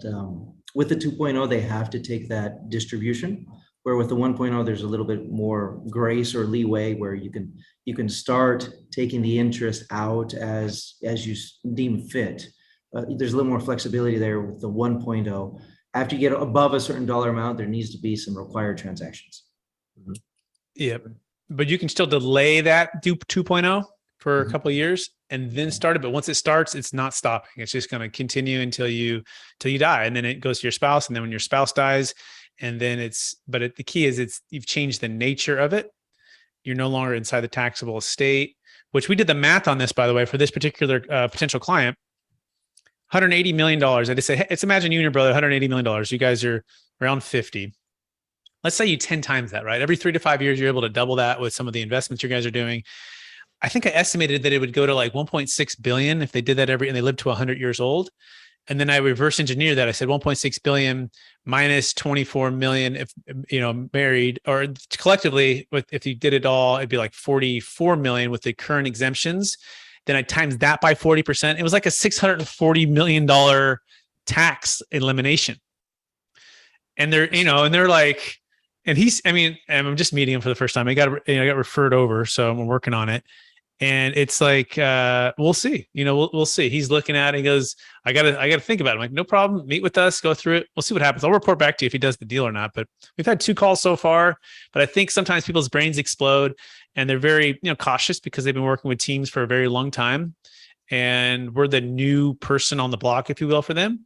with the 2.0, they have to take that distribution Where with the 1.0, there's a little bit more grace or leeway where you can start taking the interest out as you deem fit. There's a little more flexibility there with the 1.0. After you get above a certain dollar amount, there needs to be some required transactions. Yeah, but you can still delay that 2.0 for a couple of years and then start it. But once it starts, it's not stopping. It's just going to continue until you die. And then it goes to your spouse. And then when your spouse dies, and then the key is you've changed the nature of it. You're no longer inside the taxable estate, which we did the math on this, by the way, for this particular potential client. $180 million. I just say, hey, let's imagine you and your brother, $180 million. You guys are around 50. Let's say you 10 times that, right? Every 3 to 5 years, you're able to double that with some of the investments you guys are doing. I think I estimated that it would go to like 1.6 billion if they did that and they lived to 100 years old. And then I reverse engineered that. I said 1.6 billion minus 24 million if, married, or collectively, if you did it all, it'd be like 44 million with the current exemptions. Then I times that by 40%. It was like a $640 million tax elimination. And they're like, and I'm just meeting him for the first time. I got referred over, so I'm working on it. And it's like, we'll see, we'll see. He's looking at it. He goes, I gotta think about it. I'm like, no problem. Meet with us, go through it. We'll see what happens. I'll report back to you if he does the deal or not. But we've had 2 calls so far, but I think sometimes people's brains explode and they're very, cautious because they've been working with teams for a very long time. And we're the new person on the block, if you will, for them.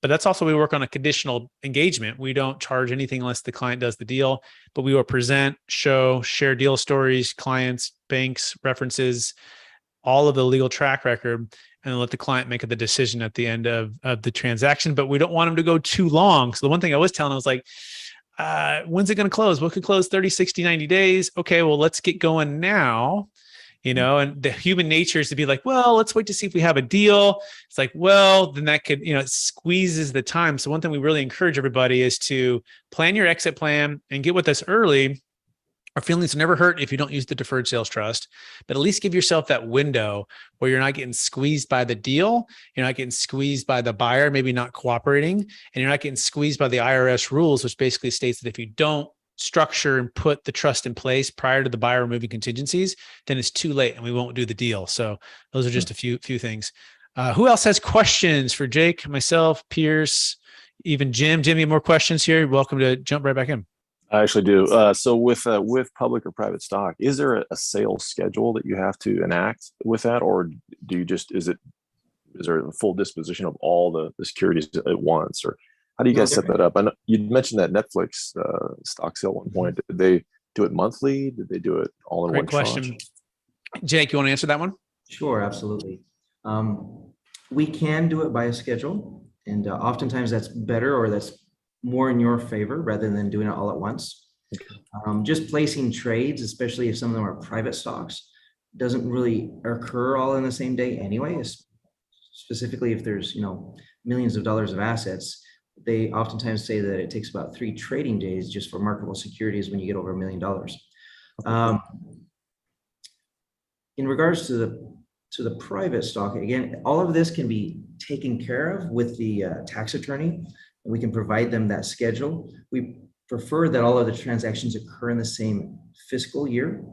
But that's also, we work on a conditional engagement. We don't charge anything unless the client does the deal, but we will present, show, share deal stories, clients, banks, references, all of the legal track record, and let the client make the decision at the end of the transaction. But we don't want them to go too long. So the one thing I was telling them was like, when's it going to close? What could close 30, 60, 90 days? Okay, well, let's get going now. And the human nature is to be like, well, let's wait to see if we have a deal. It's like, well, then that could, it squeezes the time. So one thing we really encourage everybody is to plan your exit plan and get with us early. Our feelings are never hurt if you don't use the Deferred Sales Trust, but at least give yourself that window where you're not getting squeezed by the deal. You're not getting squeezed by the buyer, maybe not cooperating, and you're not getting squeezed by the IRS rules, which basically states that if you don't structure and put the trust in place prior to the buyer removing contingencies, then it's too late and we won't do the deal. So those are just a few things. Who else has questions for Jake, myself, Pierce, even Jim? Jim, you have more questions here? You're welcome to jump right back in. I actually do. So with public or private stock, is there a sales schedule that you have to enact with that, or do you just is there a full disposition of all the securities at once, or how do you guys set that up? I know you mentioned that Netflix stock sale at one point. Did they do it monthly? Did they do it all in one question. tranche? Jake, you want to answer that one? Sure, absolutely. We can do it by a schedule, and oftentimes that's better, or that's more in your favor rather than doing it all at once. Just placing trades, especially if some of them are private stocks, doesn't really occur all in the same day anyway, specifically if there's millions of dollars of assets. They oftentimes say that it takes about 3 trading days just for marketable securities when you get over $1 million. In regards to the private stock, again, all of this can be taken care of with the tax attorney. We can provide them that schedule. We prefer that all of the transactions occur in the same fiscal year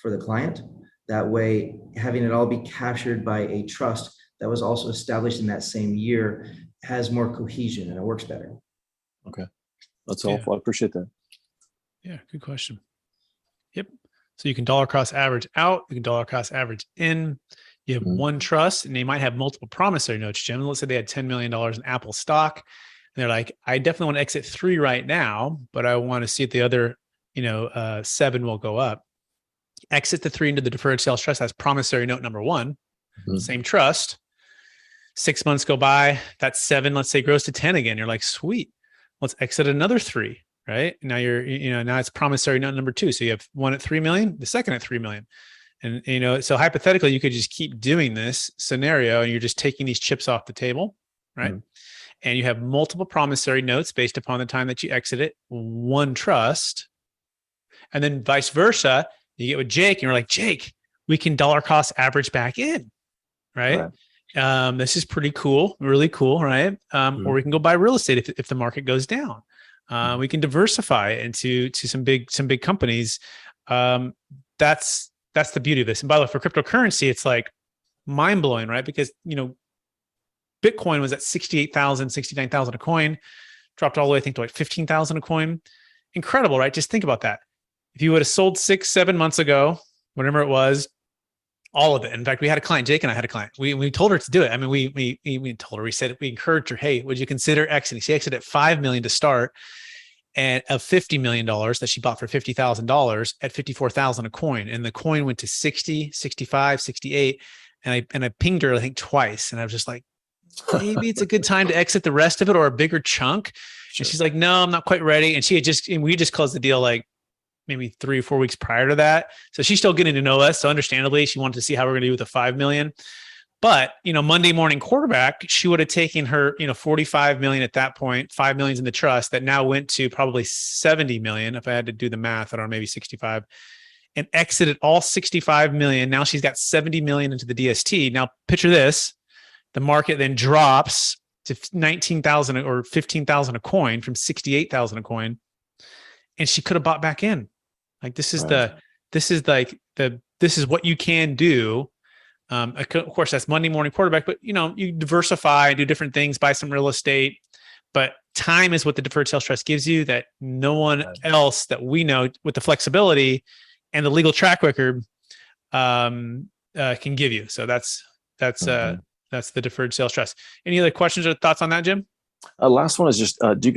for the client. That way, having it all be captured by a trust that was also established in that same year has more cohesion and it works better. Okay. That's helpful. I appreciate that. Yeah, good question. Yep. So you can dollar cost average out, you can dollar cost average in. You have one trust, and they might have multiple promissory notes, Jim. Let's say they had $10 million in Apple stock. And they're like, I definitely want to exit 3 right now, but I want to see if the other, 7 will go up. Exit the 3 into the Deferred Sales Trust. That's promissory note number 1. Same trust. 6 months go by. That 7, let's say, grows to 10 again. You're like, sweet. Let's exit another 3, right? Now now it's promissory note number 2. So you have one at 3 million, the second at 3 million. And, so hypothetically, you could just keep doing this scenario and you're just taking these chips off the table, right? And you have multiple promissory notes based upon the time that you exit it, 1 trust, and then vice versa. You get with Jake and you're like, Jake, we can dollar cost average back in, right? This is pretty cool, really cool, right? Or we can go buy real estate if the market goes down. We can diversify into some big companies. That's the beauty of this. And by the way, for cryptocurrency, it's like mind blowing, right? Because Bitcoin was at 68,000, 69,000 a coin, dropped all the way, I think, to like 15,000 a coin. Incredible, right? Just think about that. If you would have sold 6-7 months ago, whatever it was, all of it. In fact, we had a client, Jake and I had a client. We told her to do it. I mean, we told her, we encouraged her, hey, would you consider exiting? She exited at $5 million to start, and of $50 million that she bought for $50,000 at 54,000 a coin. And the coin went to 60, 65, 68. And I pinged her, I think, twice. And I was just like, maybe it's a good time to exit the rest of it or a bigger chunk. Sure. And she's like, no, I'm not quite ready. And we just closed the deal like maybe 3 or 4 weeks prior to that. So she's still getting to know us. So understandably, she wanted to see how we're going to do with the 5 million. But, Monday morning quarterback, she would have taken her, 45 million at that point, 5 million in the trust that now went to probably 70 million. If I had to do the math, I don't know, maybe 65, and exited all 65 million. Now she's got 70 million into the DST. Now picture this. The market then drops to 19,000 or 15,000 a coin from 68,000 a coin. And she could have bought back in. Like this is this is what you can do. Of course, that's Monday morning quarterback, but you diversify, do different things, buy some real estate. But time is what the Deferred Sales Trust gives you that no one else that we know with the flexibility and the legal track record can give you. So that's the Deferred Sales Trust. Any other questions or thoughts on that, Jim? Last one is just, do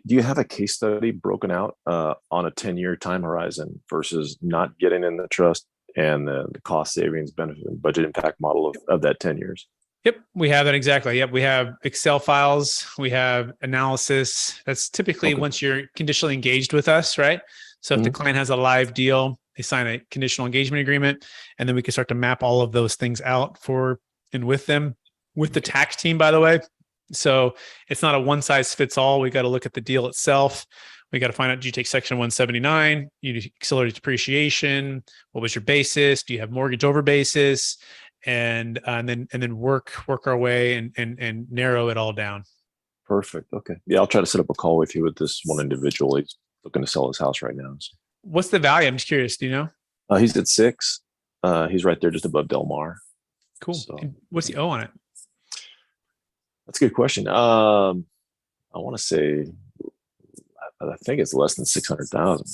you have a case study broken out on a 10-year time horizon versus not getting in the trust and the cost savings, benefit, and budget impact model of that 10 years? Yep, we have that exactly. Yep, we have Excel files, we have analysis. That's typically once you're conditionally engaged with us, right? So if the client has a live deal, they sign a conditional engagement agreement, and then we can start to map all of those things out for and with them, with the tax team, by the way. So it's not a one size fits all. We got to look at the deal itself. We got to find out, do you take section 179? You accelerate depreciation? What was your basis? Do you have mortgage over basis? And then work our way and narrow it all down. Perfect. Okay. Yeah, I'll try to set up a call with you with this one individual. He's looking to sell his house right now. So. What's the value? I'm just curious. Do you know? He's at 6. He's right there just above Del Mar. Cool. So, what's the O on it? That's a good question. I want to say, I think it's less than 600,000.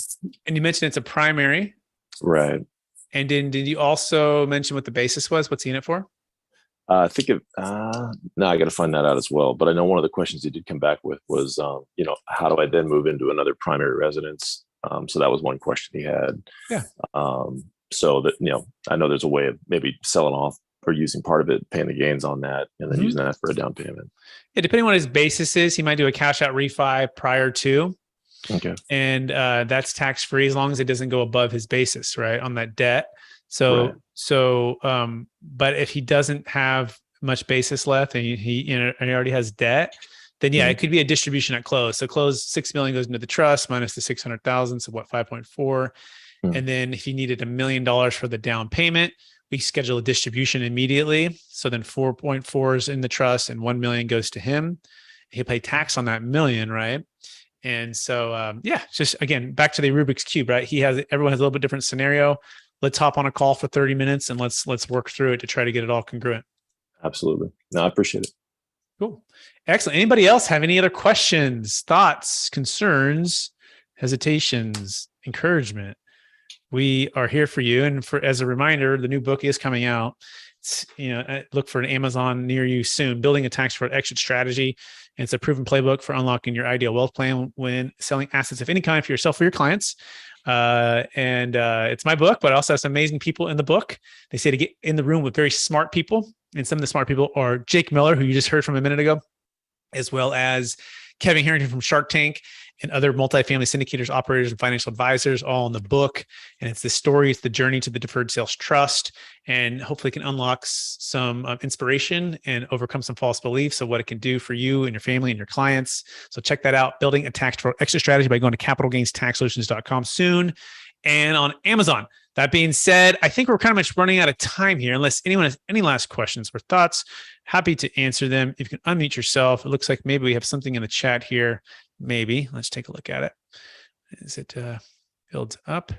And you mentioned it's a primary, right? And did you also mention what the basis was? What's he in it for? I think no, I got to find that out as well. But I know one of the questions he did come back with was, how do I then move into another primary residence? So that was one question he had. Yeah. So that, I know there's a way of maybe selling off or using part of it, paying the gains on that, and then using that for a down payment. Yeah, depending on what his basis is, he might do a cash out refi prior to. Okay. And that's tax free as long as it doesn't go above his basis, right, on that debt. So, but if he doesn't have much basis left and he already has debt, then it could be a distribution at close. So close 6 million goes into the trust minus the 600,000. So 5.4. And then if he needed $1 million for the down payment, we schedule a distribution immediately. So then 4.4 is in the trust and 1 million goes to him. He'll pay tax on that $1 million, right? And so, just again, back to the Rubik's Cube, right? Everyone has a little bit different scenario. Let's hop on a call for 30 minutes and let's work through it to try to get it all congruent. Absolutely. No, I appreciate it. Cool. Excellent. Anybody else have any other questions, thoughts, concerns, hesitations, encouragement? We are here for you. And as a reminder, the new book is coming out. Look for an Amazon near you soon. Building a tax-deferred exit strategy. And it's a proven playbook for unlocking your ideal wealth plan when selling assets of any kind for yourself or your clients. It's my book, but I also have some amazing people in the book. They say to get in the room with very smart people. And some of the smart people are Jake Miller, who you just heard from a minute ago, as well as Kevin Harrington from Shark Tank and other multifamily syndicators, operators, and financial advisors, all in the book. And it's the story, it's the journey to the Deferred Sales Trust, and hopefully can unlock some inspiration and overcome some false beliefs of what it can do for you and your family and your clients. So check that out, Building a Tax-Deferred Exit Strategy, by going to capitalgainstaxsolutions.com soon and on Amazon. That being said, I think we're kind of much running out of time here. Unless anyone has any last questions or thoughts, happy to answer them. If you can unmute yourself, it looks like maybe we have something in the chat here. Maybe. Let's take a look at it. Is it builds up?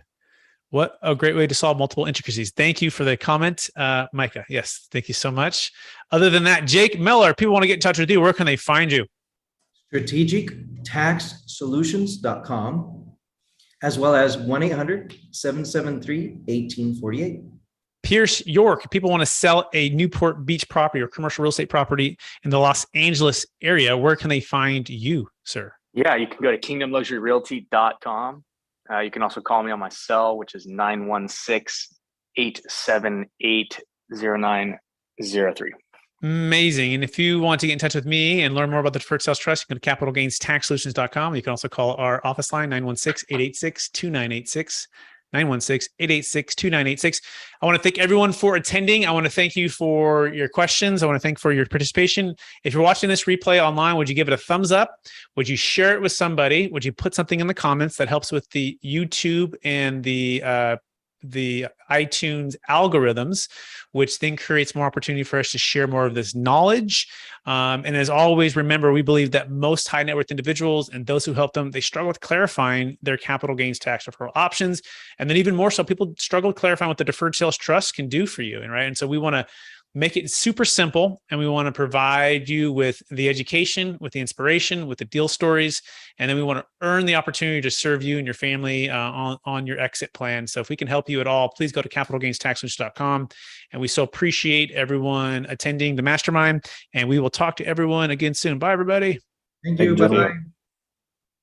What a great way to solve multiple intricacies. Thank you for the comment, Micah. Yes, thank you so much. Other than that, Jake Miller, people want to get in touch with you. Where can they find you? strategictaxsolutions.com, as well as 1-800-773-1848. Pierce York, people want to sell a Newport Beach property or commercial real estate property in the Los Angeles area. Where can they find you, sir? Yeah, you can go to kingdomluxuryrealty.com. You can also call me on my cell, which is 916-878-0903. Amazing. And if you want to get in touch with me and learn more about the Deferred Sales Trust, you can go to capitalgainstaxsolutions.com. You can also call our office line, 916-886-2986. 916-886-2986. I want to thank everyone for attending. I want to thank you for your questions. I want to thank for your participation. If you're watching this replay online, would you give it a thumbs up? Would you share it with somebody? Would you put something in the comments that helps with the YouTube and the iTunes algorithms, which then creates more opportunity for us to share more of this knowledge. And as always, remember, we believe that most high net worth individuals and those who help them, they struggle with clarifying their capital gains tax deferral options. And then even more so, people struggle with clarifying what the Deferred Sales Trust can do for you. And right. And so we want to make it super simple, and we want to provide you with the education, with the inspiration, with the deal stories, and then we want to earn the opportunity to serve you and your family on your exit plan. So if we can help you at all, please go to capitalgainstaxsolutions.com. And we so appreciate everyone attending the mastermind, and we will talk to everyone again soon. Bye, everybody. Thank you. Bye-bye.